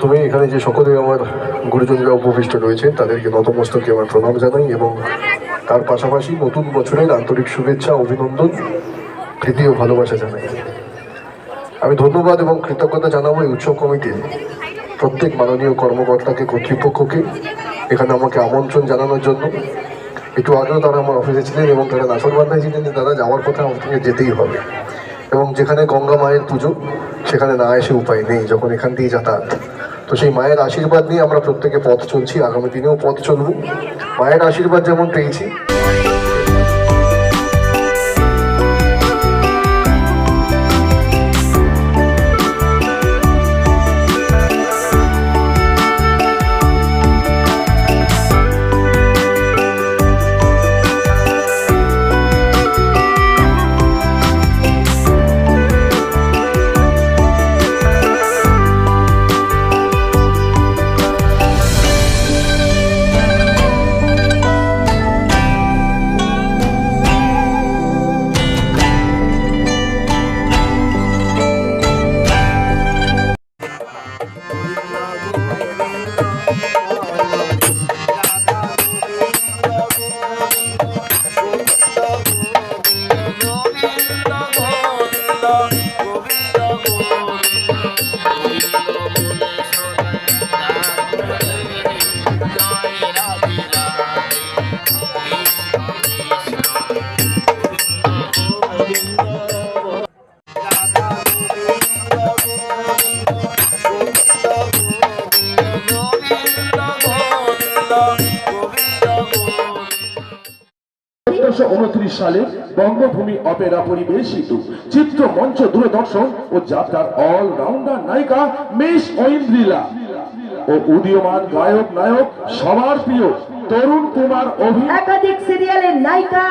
প্রথমেই এখানে যে সকলে আমার গুরুজনরা উপবিষ্ট রয়েছে তাদেরকে নতমস্তকে আমার প্রণাম জানাই এবং তার পাশাপাশি নতুন বছরের আন্তরিক শুভেচ্ছা, অভিনন্দন, প্রীতি ও ভালোবাসা জানাই। আমি ধন্যবাদ এবং কৃতজ্ঞতা জানাবো এই উৎসব কমিটির প্রত্যেক মাননীয় কর্মকর্তাকে, কর্তৃপক্ষকে এখানে আমাকে আমন্ত্রণ জানানোর জন্য। একটু আগেও তারা আমার অফিসে ছিলেন এবং তারা নাসরবান্ধায় ছিলেন যে তারা যাওয়ার কথা আমাকে যেতেই হবে, এবং যেখানে গঙ্গা মায়ের পুজো সেখানে না এসে উপায় নেই যখন এখান দিয়ে যাতায়াত। তো সেই মায়ের আশীর্বাদ নিয়ে আমরা প্রত্যেকে পথ চলছি, আগামী দিনেও পথ চলব। মায়ের আশীর্বাদ যেমন পেয়েছি, সালে বঙ্গভূমি অপেরা পরিবেশিত চিত্রমঞ্চ, দূরদর্শন ও যাত্রার অলরাউন্ডার নায়িকা মিস ঐন্দ্রিলা ও উদীয়মান গায়ক নায়ক সবার প্রিয় তরুণ কুমার একাধিক সিরিয়ালের নায়িকা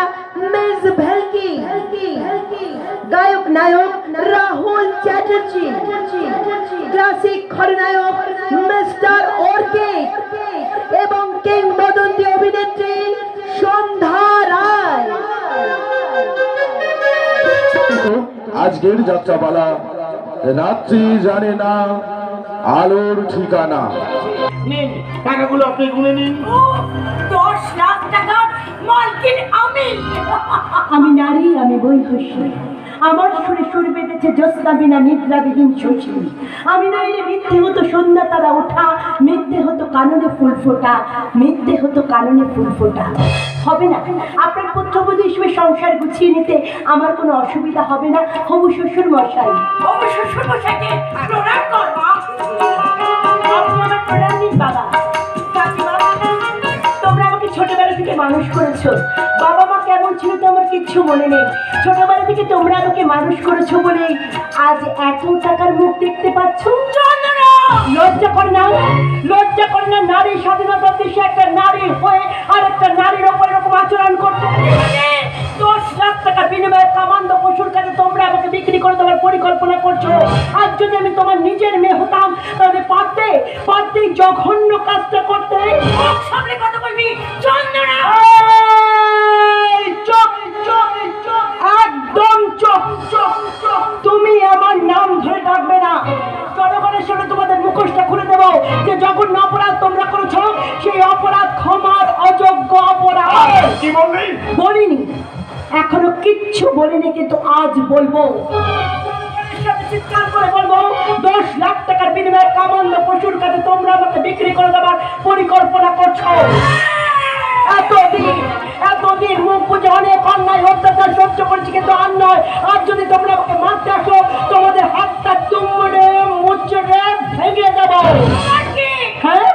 মিস ভেলকি, গায়ক নায়ক রাহুল চ্যাটার্জি, ক্লাসিক খলনায়ক মিস্টার অর্কিড এবং কিংবদন্তি অভিনেত্রী সন্ধ্যা রায়। আজকের যাত্রাপালা রাত্রি জানে না আলোর ঠিকানা। নিন টাকাগুলো, আপনি গুনে নিন। 10 লাখ টাকার মালকিন আমি। আমি নারী, আমি বৈহস্য, আমার সুরে সুর বেঁধেছে জ্যোৎস্না বিনা নিদ্রাবিহীন শশী। আমি নইলে মিথ্যে হতো সন্ধ্যা তারা ওঠা, মিথ্যে হতো কাননে ফুল ফোটা, মিথ্যে হতো কাননে ফুল ফোটা। হবে না, আপনার পুত্রবধূ হিসেবে সংসার গুছিয়ে নিতে আমার কোনো অসুবিধা হবে না। হবু শ্বশুর মশাই, হবু শ্বশুর মশাইকে প্রণাম কর মা। আপনারা প্রণাম দিন বাবা। কাকিমা, তোমরা আমাকে ছোটবেলা থেকে মানুষ করেছো। বাবা মা কেমন ছিল তো আমার কিচ্ছু মনে নেই। ছোটবেলা থেকে তোমরা আমাকে মানুষ করেছো বলে আজ এত টাকার মুখ দেখতে পাচ্ছ। লজ্জা করে না? লজ্জা করে না নারী স্বাধীনতার দেশে একটা নারী হয়ে আর একটা নারীর ওপর এরকম আচরণ করতে? 10 লাখ টাকা বিনিময়ে কামান্দ পশুর কাছে তোমরা আমাকে বিক্রি করে দেওয়ার পরিকল্পনা করছো। আজ যদি আমি তোমার নিজের মেয়ে হতাম তাহলে পারতেই জঘন্য কাজটা করতে। সামনে কথা বলবি চন্দনা। একদম চুপ। তুমি আমার নাম ধরে ডাকবে না। জনগণের সামনে তোমাদের মুখোশটা খুলে দেবো যে জঘন্য অপরাধ তোমরা করেছো, সেই অপরাধ ক্ষমার অযোগ্য অপরাধ। কি বললি? বলিনি, এখনো কিচ্ছু বলিনি, কিন্তু আজ বলবো। চিৎকার করে বলবো, 10 লাখ টাকার বিনিময়ে কামান্দ পশুর কাছে তোমরা আমাকে বিক্রি করে দেওয়ার পরিকল্পনা করছো। এতদিন মুখ বুঝে অনেক অন্যায় অত্যাচার সহ্য করেছি, কিন্তু আর নয়। আর যদি তোমরা আমাকে মারতে আসো তোমাদের হাতটা তুমড়ে মুচড়ে ভেঙে দেবো। হ্যাঁ,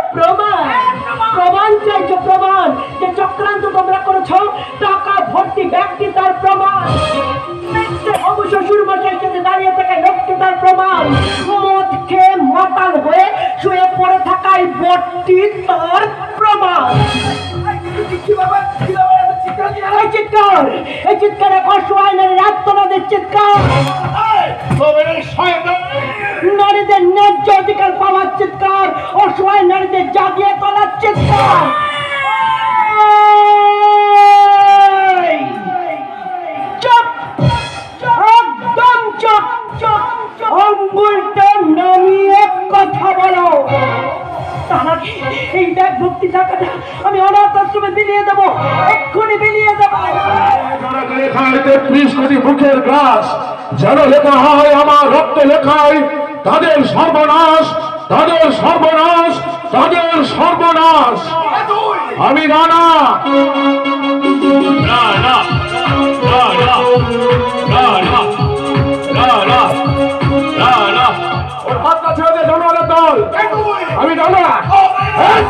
প্রমাণ চাইছো? প্রমাণ যে চক্রান্ত তোমরা করেছো, টাকা ভর্তি ব্যক্তি তার প্রমাণ। হবু শ্বশুর মশাই সাথে দাঁড়িয়ে থাকা লোকটি তার প্রমাণ। মদ খেয়ে মাতাল হয়ে শুয়ে পড়ে থাকাই বটটি তার প্রমাণ। এই চিৎকারে অসহায় নারীর আত্মনাদের চিৎকার, নারীদের ন্যায্য অধিকার পাওয়ার চিৎকার, অসহায় নারীদের জাগিয়ে তোলার চিৎকার। চুপ, একদম চুপ। আঙ্গুলটা নামিয়ে কথা বলো। 20 কোটি মুখের গ্রাস যেন লেখা হয় আমার রক্ত লেখায়, তাদের সর্বনাশ, তাদের সর্বনাশ, তাদের সর্বনাশ। আমি রানা। না না না না না না না না না না ওর হাতটা ছেড়ে দে জানোয়ারের দল। আমি রানা। হ্যাঁ?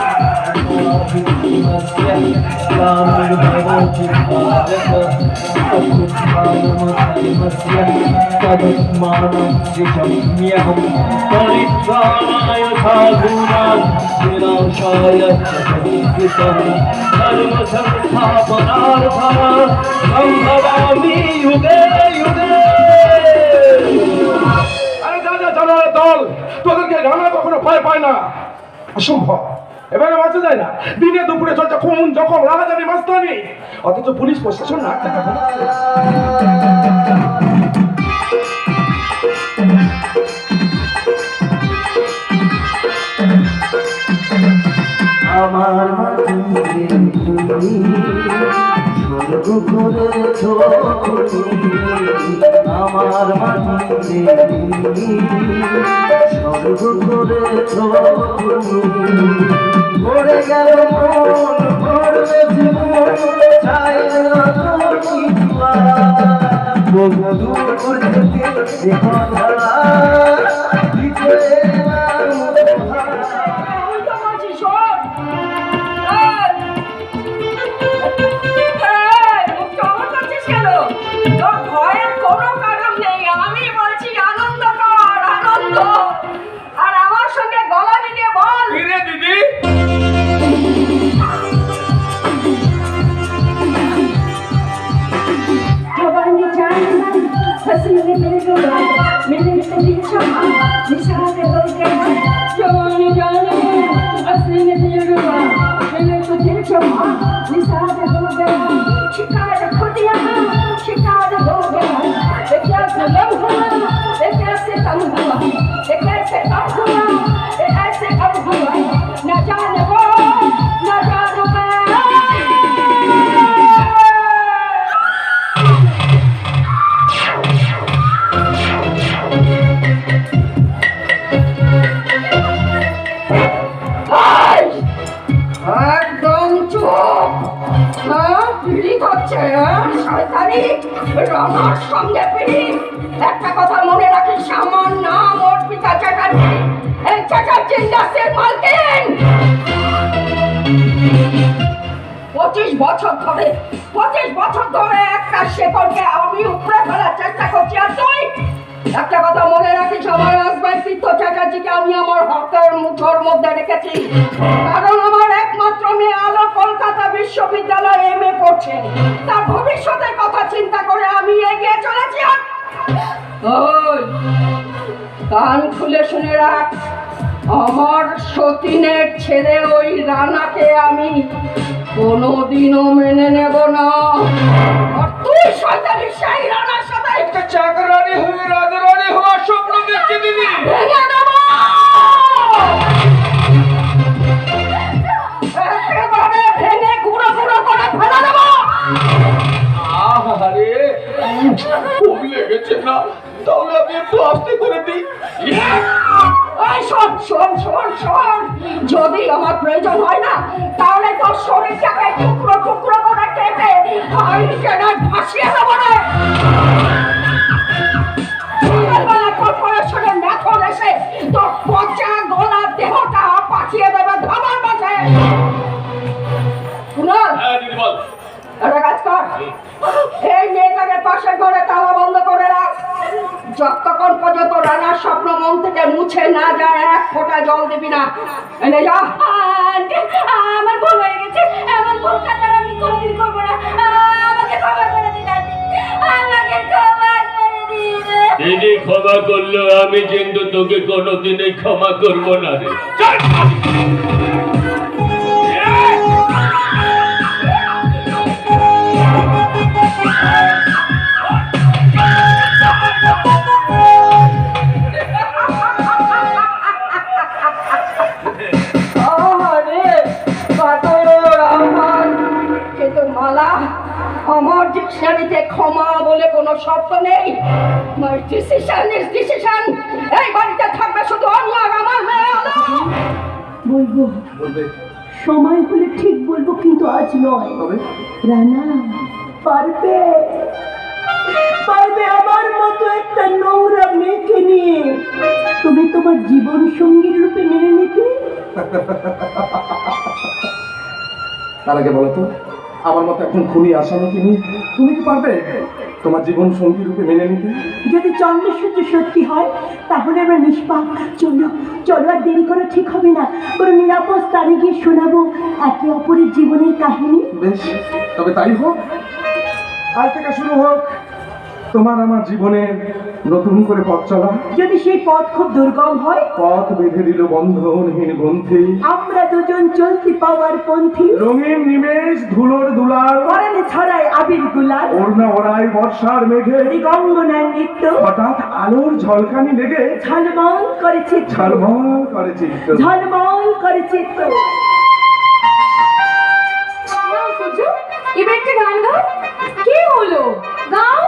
আরে যা যা জানোয়ারের দল, তোদেরকে রানা কখনো ভয় পায় না। অসম্ভব, এবারে বাঁচা যায় না। দিনে দুপুরে চলছে খুন জখম রাহাজানি মাস্তানি, অথচ পুলিশ প্রশাসন না টাকা আমার মাটিতে তুমি স্বর্গ করেছ তুমি, আমার মাটিতে তুমি স্বর্গ করেছ তুমি। পড়ে গেল মন পড়বে জীবন, চাই না তো কিছু আর। বহু দূর থেকে এ কথা দিতে রানার সঙ্গে পিড়ি। একটা কথা মনে রাখিস, আমার নাম অর্পিতা চ্যাটার্জি, এই চ্যাটার্জি ইন্ডাস্ট্রির মালকিন। 25 বছর ধরে একটা শেকড়কে আমি উপরে ফেলার চেষ্টা করছি, আর তুই একটা কথা মনে রাখিস, আমার হাজব্যান্ড তীর্থ চ্যাটার্জিকে আমি আমার হকের মুঠোর মধ্যে রেখেছি, কারণ আমার একমাত্র মেয়ে আলো কলকাতা বিশ্ববিদ্যালয়ে MA পড়ছে। তার ভবিষ্যতের কথা চিন্তা করে আমি এগিয়ে চলেছি। ওই কান খুলে শুনে রাখ, আমার সতীনের ছেলে ওই রানাকে আমি কোনোদিনও মেনে নেব না। আর তুই শয়তানি সেই রানার সাথে একটা চাকরানি হয়ে রাজরানি হওয়ার স্বপ্ন দেখছি দিদি। ভেঙে দেব, একেবারে ভেঙে গুঁড়ো গুঁড়ো করে ফেলে দেব। আহারে খুব লেগেছে না? তাহলে আমি একটু আস্তে করে দিই। শোন শোন শোন শোন, যদি আমার প্রয়োজন হয় না, তাহলে তোর শরীরটাকে টুকরো টুকরো করে কেটে ভাসিয়ে দেবো রে। সকালবেলা কর্পোরেশনের মেথর এসে তোর পচা গলা দেহটা পাঠিয়ে দেবে ধাবার মাঝে। একটা কাজ কর, এই মেয়েটাকে পাশের ঘরে তালা বন্ধ করে রাখ। যতক্ষণ পর্যন্ত রানার স্বপ্ন মন থেকে মুছে না যায়, এক ফোঁটা জল দিবি না। এনে যা। আমার ভুল হয়ে গেছে, আমার ভুল কাটার আমি কোনোদিন করবো না। আমাকে ক্ষমা করে দিন, আমাকে ক্ষমা করে দিন। দিদি ক্ষমা করলো, আমি কিন্তু তোকে কোনোদিনই ক্ষমা করবো না রে। আমার ডিকশনারিতে ক্ষমা বলে কোনো শব্দ নেই। My decision is decision. এই বাড়িতে থাকবে শুধু অন্য আর আমার মেয়ে আলো। বলবো, সময় হলে ঠিক বলবো, কিন্তু আজ নয়। রানা পারবে, পারবে আমার মতো একটা নোংরা মেয়েকে নিয়ে তুমি তোমার জীবন সঙ্গীর রূপে মেনে নিতে? তার আগে বলো তো, আমার মতো এখন খুনি আসামিকে নিয়ে তুমি কি পারবে তোমার জীবন সঙ্গী রূপে মেনে নিতে? যদি চন্দ্রসূর্য সত্যি হয় তাহলে আমরা নিষ্পাপ। চলো চলো, আর দেরি করা ঠিক হবে না। কোনো নিরাপদ স্থানে গিয়ে শোনাবো একে অপরের জীবনের কাহিনী। বেশ, তবে তাই হোক। আজ থেকে শুরু হোক তোমার আমার জীবনের নতুন করে পথ চলা। যদি সেই পথ খুব দুর্গম হয়, পথ বেঁধে দিল বন্ধনহীন গ্রন্থি। আমরা দুজন চলতি পাওয়ার পন্থী। রঙিন নিমেষ ধুলোর দুলার, পরাণে ছড়ায় আবির গুলাল। ওড়না ওড়ায় বর্ষার মেঘে, দিগঙ্গনার নৃত্য হঠাৎ আলোর ঝলকানি লেগে ঝলমল করে চিত্র, ঝলমল করে চিত্র। ঝলমল করে চিত্র। এবার একটা গান গাও। কি হলো, গাও।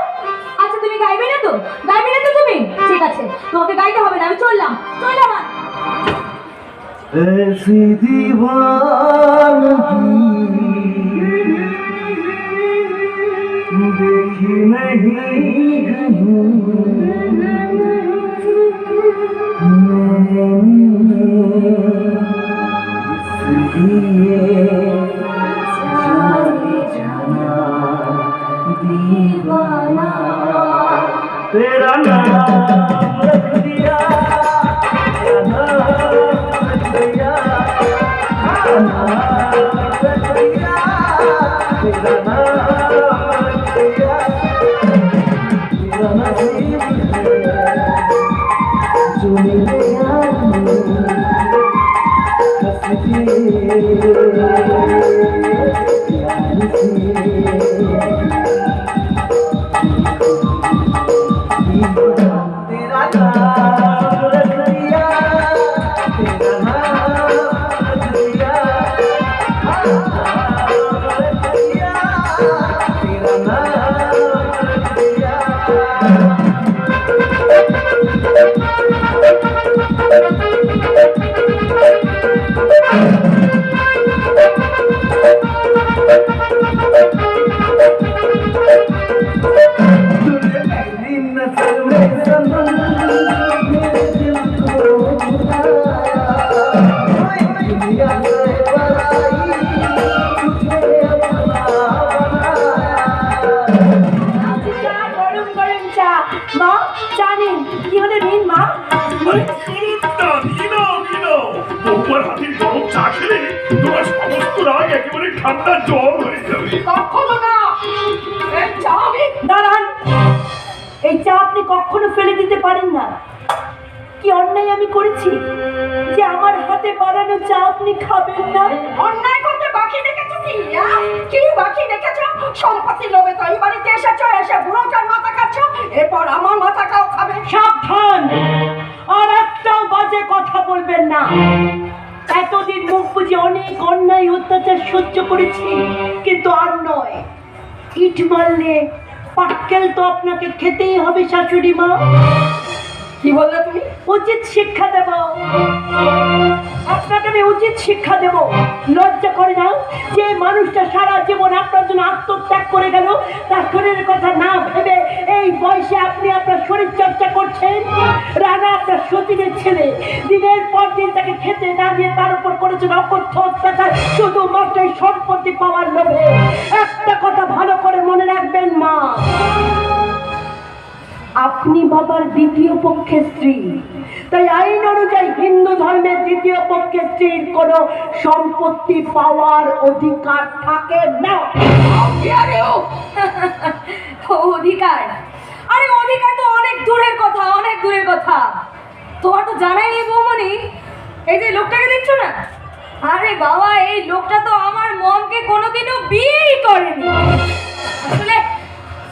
আচ্ছা তুমি গাইবে না তো? গাইবে না তো তুমি? ঠিক আছে, তোমাকে গাইতে হবে না, আমি চললাম চললাম। ऐसी दीवानगी देखी नहीं इसलिए जाना दीवाना तेरा नाम रख दिया, तेरा नाम रख दिया, तेरा नाम रख दिया, तेरा नाम रख दिया, तेरा नसीब है जो मेरे यार हंसती प्यार से। तेरा नाम रख दिया, तेरा नाम रख दिया, रख दिया, तेरा नाम रख दिया। तूने पहली नजर में सनम मेरे दिल को चुराया, दुनिया से पराई तुझे अपना बनाया। গরম গরম চা। মা জানেন কি হলো রিন? মা তোমার হাতের গরম চা খেলে তোমার সমস্ত রাগ একেবারে ঠান্ডা জল হয়ে যাবে। কখনো না। এই চা আমি দাঁড়ান, এই চা আপনি কখনো ফেলে দিতে পারেন না। কি অন্যায় আমি করেছি যে আমার হাতে বানানো চা আপনি খাবেন না? অন্যায় করতে বাকি রেখেছো কি? কি বাকি রেখেছো? সম্পত্তির লোভে তো এই বাড়িতে এসেছো, এসে বুড়োটার মাথা খাচ্ছ, এরপর আমার মাথাটাও খাবে। সাবধান, আর একটাও বাজে কথা বলবেন না। এতদিন মুখ বুঝে অনেক অন্যায় অত্যাচার সহ্য করেছি, কিন্তু আর নয়। ইট মারলে পাটকেল তো আপনাকে খেতেই হবে শাশুড়ি মা। কি বললে তুমি? উচিত শিক্ষা দেব আপনাকে, আমি উচিত শিক্ষা দেব। লজ্জা করে না যে মানুষটা সারা জীবন আপনার জন্য আত্মত্যাগ করে গেল, তার শরীরের কথা না ভেবে এই বয়সে আপনি আপনার শরীর চর্চা করছেন? রানা আপনার সতীনের ছেলে, দিনের পর দিন তাকে খেতে না দিয়ে তার উপর করেছেন অকথ্য অত্যাচার, শুধুমাত্র এই সম্পত্তি পাওয়ার লোভে। একটা কথা ভালো করে মনে রাখবেন মা, আপনি বাবার দ্বিতীয় পক্ষের স্ত্রী, তাই আইন অনুযায়ী হিন্দু ধর্মের দ্বিতীয় পক্ষের স্ত্রীর কোনো সম্পত্তি পাওয়ার অধিকার থাকে না। অধিকার? আরে অধিকার তো অনেক দূরের কথা, অনেক দূরের কথা। তোমার তো জানাই নেই বৌমনি, এই যে লোকটাকে দেখছো না, আরে বাবা এই লোকটা তো আমার মমকে কোনোদিনও বিয়েই করেনি। আসলে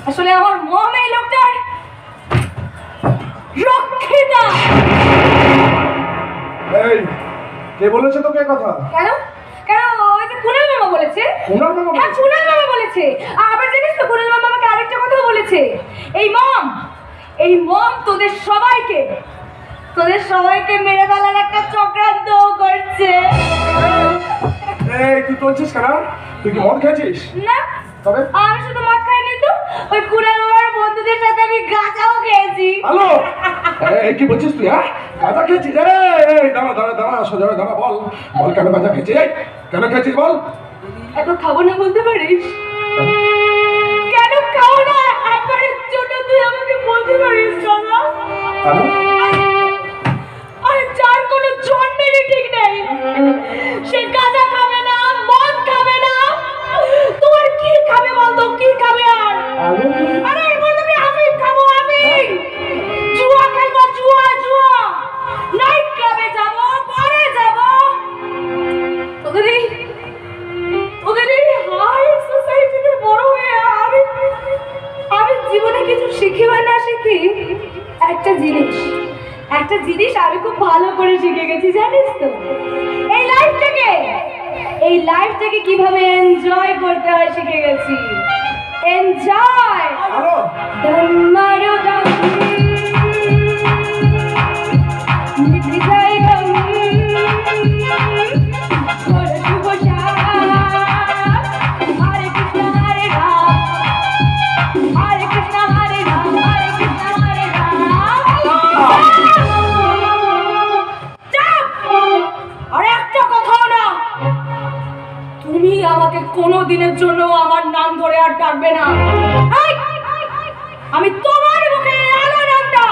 আসলে আমার মম এই লোকটার রক্ষিতা। এই কে বলেছে তোকে কথা? কেন কেন? ওই যে কুনাল মামা বলেছে। কুনাল মামা? হ্যাঁ কুনাল মামা বলেছে। আবার জানিস তো কুড়াল মামা আমাকে আরেকটা কথা বলেছে, এই মম তোদের সবাইকে মেরে ফেলার একটা চক্রান্ত করছে। এই তুই চলছিস কেন? তুই কি মদ খেয়েছিস? না, তবে আমি শুধু মদ খাইনি তো, ওই কুড়াল মামার বন্ধুদের সাথে আমি গাঁজাও খেয়েছি। হ্যালো, এই কি বলছিস তুই? হ্যাঁ, গাঁজা খেয়েছিস? এই দাঁড়া সোজা দাঁড়া, বল কেন গাঁজা খেয়েছিস? এই কেন খেয়েছিস বল? এখন খাবো না বলতে পারিস? কেন খাবো না? একবারের জন্য তুই আমাকে বলতে পারিস না? হ্যালো, আরে যার কোনো জন্মেরই ঠিক নেই, সে গাঁজা খাবে না, মদ খাবে না, তোমার কি খাবে বলতো? কি খাবে আর? আরে এবার আমি খাবো, আমি জুয়া খেলবো, জুয়া নাইট ক্লাবে যাবো, বারে যাবো। তোদের এই হাই সোসাইটিতে বড় হয়ে আমি জীবনে কিছু শিখি বা না শিখি, একটা জিনিস আমি খুব ভালো করে শিখে গেছি, জানিস তো? এই লাইফটাকে কিভাবে এনজয় করতে হয় শিখে গেছি। এনজয় মারো দম মিটে যায় গম করে শুভ শাম। হরে কৃষ্ণ হরে রাম, হরে কৃষ্ণ হরে রাম, হরে কৃষ্ণ হরে রাম। আর একটা কথাও না, তুমি আমাকে কোনো দিনের জন্য আমার নাম ধরে আর ডাকবে না। আমি তোমার মুখে আলো নামটা,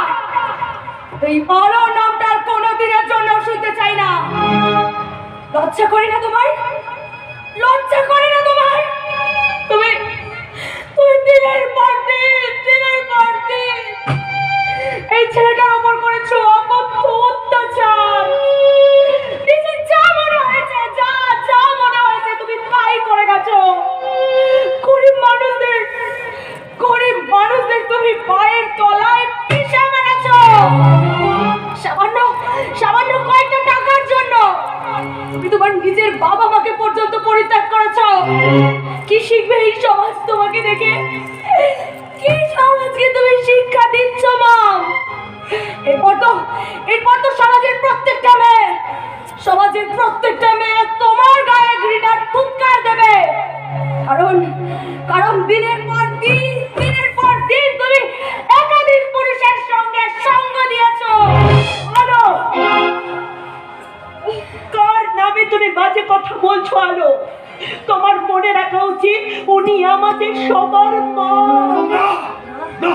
এই আলো নামটা আর কোনো দিনের জন্য শুনতে চাই না। লজ্জা করি না তোমার? তুমি দিনের পর দিন এই ছেলেটার উপর করেছো অত্যাচার। নিজের যা মনে হয়েছে তুমি তাই করে গেছো। গরিব মানুষদের তুমি পায়ের তলায় পিষে মেরেছো সামান্য কয়েকটা টাকার জন্য। তুমি তোমার নিজের বাবা মাকে পর্যন্ত পরিত্যাগ করেছো। কি শিখবে এই সমাজ তোমাকে দেখে? কি সমাজকে তুমি শিক্ষা দিচ্ছ মম? এরপর তো সমাজের প্রত্যেকটা মেয়ে তোমার গায়ে ঘৃণার ফুৎকার দেবে। কারণ দিনের পর দিন তুমি একাধিক পুরুষের সঙ্গে সঙ্গ দিয়েছো। আলো, কার নামে তুমি বাজে কথা বলছো? আলো, তোমার মনে রাখা উচিত উনি আমাদের সবার মা। না